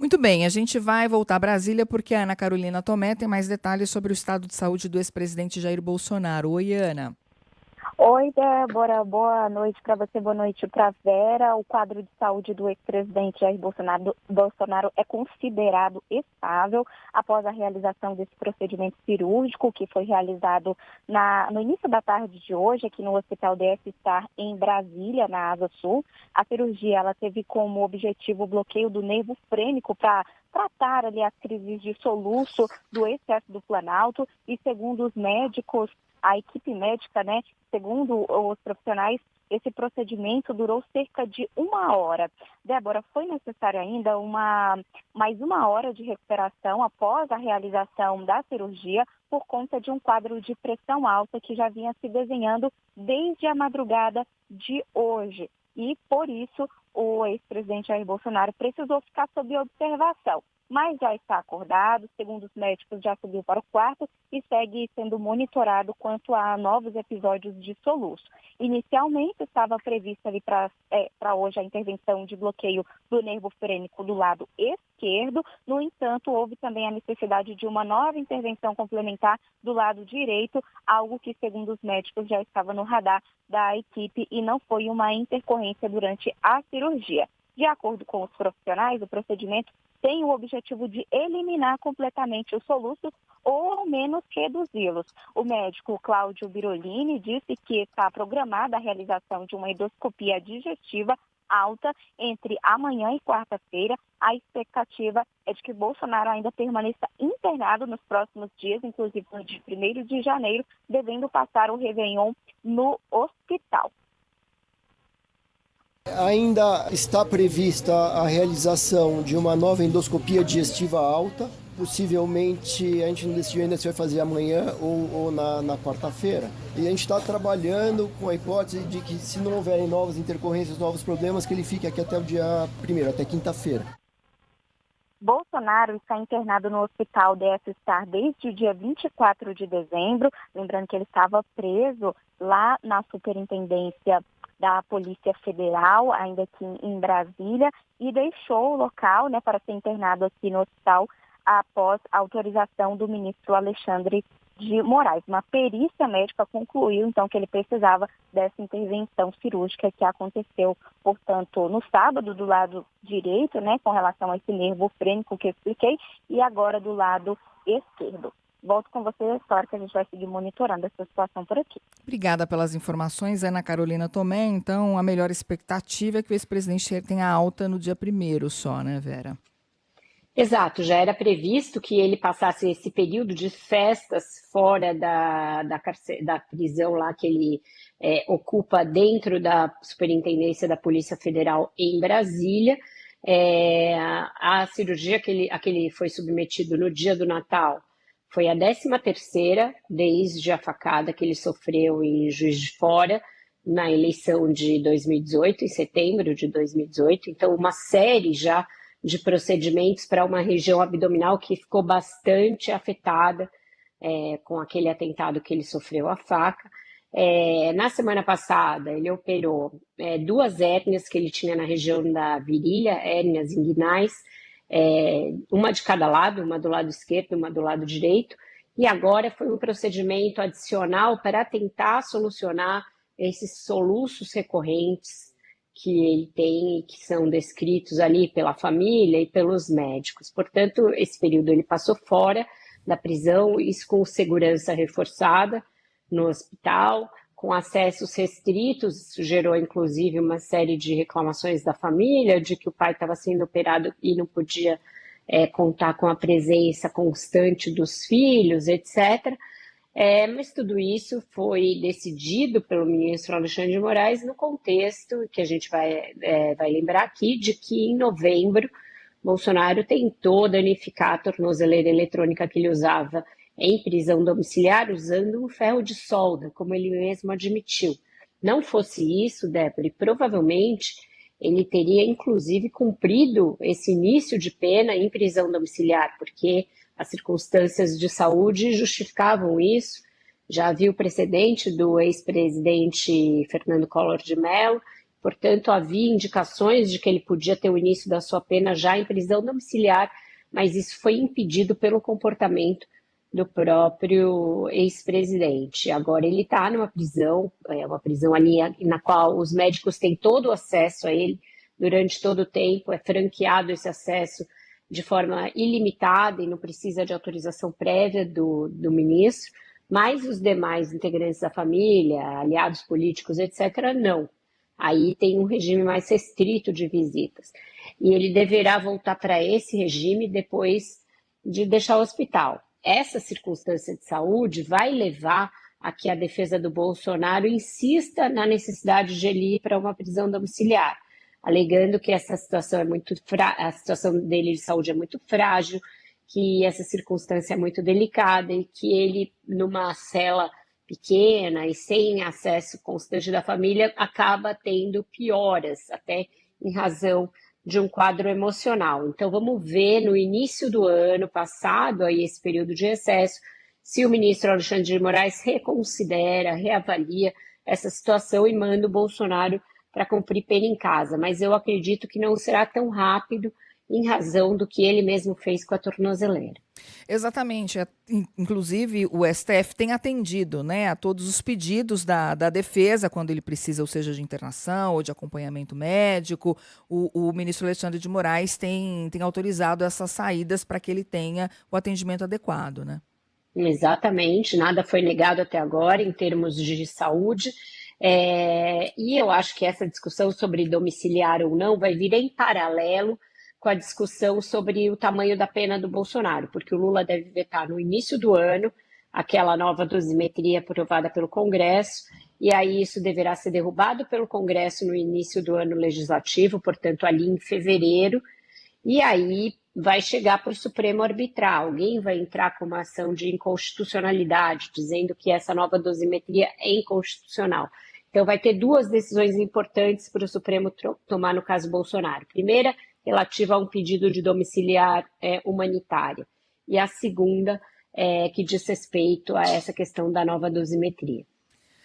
Muito bem, a gente vai voltar a Brasília porque a Ana Carolina Tomé tem mais detalhes sobre o estado de saúde do ex-presidente Jair Bolsonaro. Oi, Ana. Oi, Débora, boa noite para você, boa noite para Vera. O quadro de saúde do ex-presidente Jair Bolsonaro é considerado estável após a realização desse procedimento cirúrgico que foi realizado no início da tarde de hoje aqui no Hospital DF-Star em Brasília, na Asa Sul. A cirurgia ela teve como objetivo o bloqueio do nervo frênico para tratar ali as crises de soluço do excesso do Planalto e, segundo os médicos, a equipe médica, segundo os profissionais, esse procedimento durou cerca de 1 hora. Débora, foi necessário ainda mais 1 hora de recuperação após a realização da cirurgia por conta de um quadro de pressão alta que já vinha se desenhando desde a madrugada de hoje. E, por isso, o ex-presidente Jair Bolsonaro precisou ficar sob observação. Mas já está acordado, segundo os médicos, já subiu para o quarto e segue sendo monitorado quanto a novos episódios de soluço. Inicialmente estava prevista ali para hoje a intervenção de bloqueio do nervo frênico do lado esquerdo. No entanto, houve também a necessidade de uma nova intervenção complementar do lado direito, algo que, segundo os médicos, já estava no radar da equipe e não foi uma intercorrência durante a cirurgia. De acordo com os profissionais, o procedimento tem o objetivo de eliminar completamente os soluços ou, ao menos, reduzi-los. O médico Cláudio Birolini disse que está programada a realização de uma endoscopia digestiva alta entre amanhã e quarta-feira. A expectativa é de que Bolsonaro ainda permaneça internado nos próximos dias, inclusive no dia 1º de janeiro, devendo passar o Réveillon no hospital. Ainda está prevista a realização de uma nova endoscopia digestiva alta. Possivelmente, a gente não decidiu ainda se vai fazer amanhã ou na quarta-feira. E a gente está trabalhando com a hipótese de que, se não houverem novas intercorrências, novos problemas, que ele fique aqui até o dia 1º, até quinta-feira. Bolsonaro está internado no Hospital DF-Star desde o dia 24 de dezembro. Lembrando que ele estava preso lá na Superintendência da Polícia Federal, ainda aqui em Brasília, e deixou o local para ser internado aqui no hospital após a autorização do ministro Alexandre de Moraes. Uma perícia médica concluiu, então, que ele precisava dessa intervenção cirúrgica que aconteceu, portanto, no sábado, do lado direito, com relação a esse nervo frênico que eu expliquei, e agora do lado esquerdo. Volto com você, história, que a gente vai seguir monitorando essa situação por aqui. Obrigada pelas informações, Ana Carolina Tomé. Então, a melhor expectativa é que o ex-presidente tenha alta no dia 1º só, né, Vera? Exato, já era previsto que ele passasse esse período de festas fora da prisão lá que ele ocupa dentro da Superintendência da Polícia Federal em Brasília. A cirurgia a que ele foi submetido no dia do Natal foi a 13ª desde a facada que ele sofreu em Juiz de Fora na eleição de 2018, em setembro de 2018. Então, uma série já de procedimentos para uma região abdominal que ficou bastante afetada com aquele atentado que ele sofreu à faca. Na semana passada, ele operou 2 hérnias que ele tinha na região da virilha, hérnias inguinais, uma de cada lado, uma do lado esquerdo, uma do lado direito, e agora foi um procedimento adicional para tentar solucionar esses soluços recorrentes que ele tem e que são descritos ali pela família e pelos médicos. Portanto, esse período ele passou fora da prisão, isso com segurança reforçada no hospital, com acessos restritos. Isso gerou, inclusive, uma série de reclamações da família, de que o pai estava sendo operado e não podia contar com a presença constante dos filhos, etc. Mas tudo isso foi decidido pelo ministro Alexandre de Moraes no contexto que a gente vai lembrar aqui, de que em novembro Bolsonaro tentou danificar a tornozeleira eletrônica que ele usava em prisão domiciliar usando um ferro de solda, como ele mesmo admitiu. Não fosse isso, Débora, provavelmente ele teria inclusive cumprido esse início de pena em prisão domiciliar, porque as circunstâncias de saúde justificavam isso. Já havia o precedente do ex-presidente Fernando Collor de Mello, Portanto, havia indicações de que ele podia ter o início da sua pena já em prisão domiciliar, mas isso foi impedido pelo comportamento do próprio ex-presidente. Agora ele está numa prisão, uma prisão ali na qual os médicos têm todo o acesso a ele durante todo o tempo, é franqueado esse acesso de forma ilimitada e não precisa de autorização prévia do ministro, mas os demais integrantes da família, aliados políticos, etc., não. Aí tem um regime mais restrito de visitas. E ele deverá voltar para esse regime depois de deixar o hospital. Essa circunstância de saúde vai levar a que a defesa do Bolsonaro insista na necessidade de ele ir para uma prisão domiciliar, alegando que essa situação a situação dele de saúde é muito frágil, que essa circunstância é muito delicada e que ele, numa cela pequena e sem acesso constante da família, acaba tendo pioras, até em razão de um quadro emocional. Então, vamos ver no início do ano, passado aí esse período de recesso, se o ministro Alexandre de Moraes reconsidera, reavalia essa situação e manda o Bolsonaro para cumprir pena em casa. Mas eu acredito que não será tão rápido em razão do que ele mesmo fez com a tornozeleira. Exatamente. Inclusive, o STF tem atendido, né, a todos os pedidos da defesa, quando ele precisa, ou seja, de internação ou de acompanhamento médico. O ministro Alexandre de Moraes tem autorizado essas saídas para que ele tenha o atendimento adequado, né? Exatamente, nada foi negado até agora em termos de saúde. E eu acho que essa discussão sobre domiciliar ou não vai vir em paralelo com a discussão sobre o tamanho da pena do Bolsonaro, porque o Lula deve vetar no início do ano aquela nova dosimetria aprovada pelo Congresso, e aí isso deverá ser derrubado pelo Congresso no início do ano legislativo, portanto ali em fevereiro, e aí vai chegar para o Supremo arbitrar. Alguém vai entrar com uma ação de inconstitucionalidade, dizendo que essa nova dosimetria é inconstitucional. Então vai ter duas decisões importantes para o Supremo tomar no caso Bolsonaro. Primeira, relativa a um pedido de domiciliar humanitária. E a segunda, que diz respeito a essa questão da nova dosimetria.